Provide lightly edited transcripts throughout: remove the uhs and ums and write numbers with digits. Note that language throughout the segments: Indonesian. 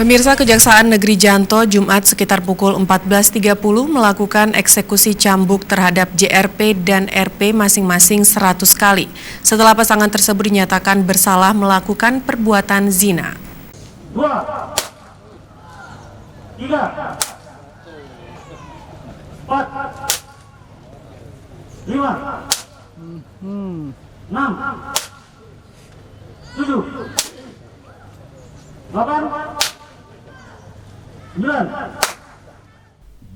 Pemirsa, Kejaksaan Negeri Janto Jumat sekitar pukul 14.30 melakukan eksekusi cambuk terhadap JRP dan RP masing-masing 100 kali setelah pasangan tersebut dinyatakan bersalah melakukan perbuatan zina. 2, 3, 4, 5, 6, 7, 8, 9.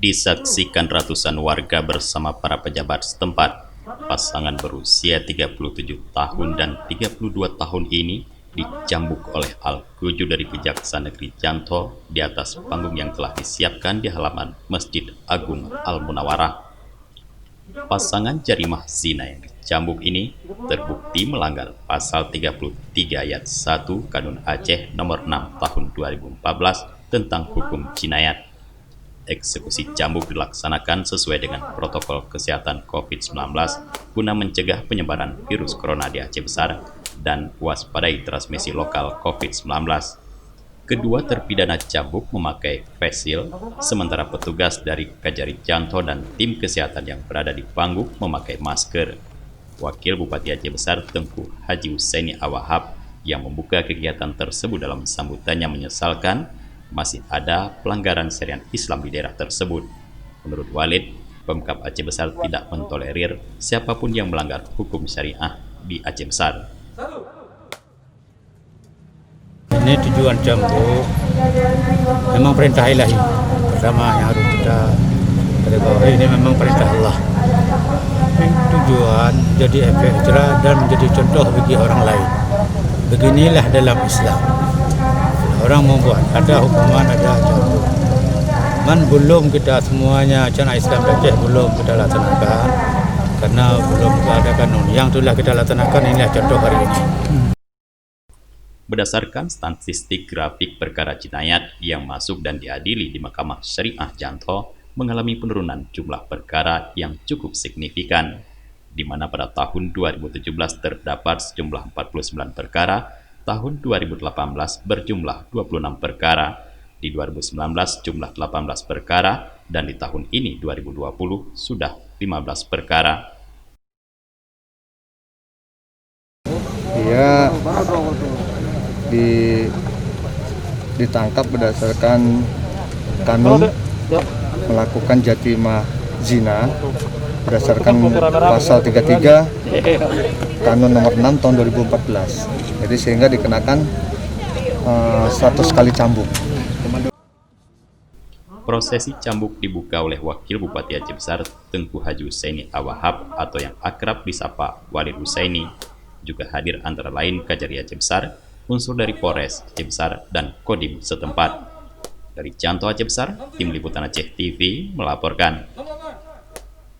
Disaksikan ratusan warga bersama para pejabat setempat. Pasangan berusia 37 tahun dan 32 tahun ini dicambuk oleh Al-Quju dari Kejaksaan Negeri Janto di atas panggung yang telah disiapkan di halaman Masjid Agung Al-Munawarah. Pasangan jarimah zina yang dicambuk ini terbukti melanggar pasal 33 ayat 1 Kanun Aceh nomor 6 tahun 2014 tentang hukum jinayat. Eksekusi cambuk dilaksanakan sesuai dengan protokol kesehatan COVID-19 guna mencegah penyebaran virus corona di Aceh Besar dan waspadai transmisi lokal COVID-19. Kedua terpidana cambuk memakai face shield, sementara petugas dari Kajari Janto dan tim kesehatan yang berada di panggung memakai masker. Wakil Bupati Aceh Besar Tengku Haji Husaini Awahab yang membuka kegiatan tersebut dalam sambutannya menyesalkan masih ada pelanggaran syariat Islam di daerah tersebut. Menurut Walid, Pemkab Aceh Besar tidak mentolerir siapapun yang melanggar hukum syariah di Aceh Besar. Ini tujuan cambuk memang perintah ilahi. Pertama yang harus kita garisbawahi, ini memang perintah Allah. Tujuan jadi efek jerah dan menjadi contoh bagi orang lain. Beginilah dalam Islam. Orang membuat ada hukuman, ada cambuk. Belum kita semuanya cara Islam Aceh belum kita laksanakan karena belum ada kanun. Yang itulah kita laksanakan, inilah contoh hari ini. Berdasarkan statistik grafik perkara jinayat yang masuk dan diadili di Mahkamah Syariah Janto mengalami penurunan jumlah perkara yang cukup signifikan, di mana pada tahun 2017 terdapat sejumlah 49 perkara, tahun 2018 berjumlah 26 perkara, di 2019 jumlah 18 perkara, dan di tahun ini 2020 sudah 15 perkara. Dia ditangkap berdasarkan kanun melakukan jatimah zina berdasarkan pasal 33 Kanun nomor 6 tahun 2014. Jadi sehingga dikenakan 100 kali cambuk. Prosesi cambuk dibuka oleh Wakil Bupati Aceh Besar Tengku Haji Husaini Awahab atau yang akrab disapa Walid Husaini. Juga hadir antara lain Kajari Aceh Besar, unsur dari Polres Aceh Besar, dan Kodim setempat. Dari Janto Aceh Besar, Tim Liputan Aceh TV melaporkan.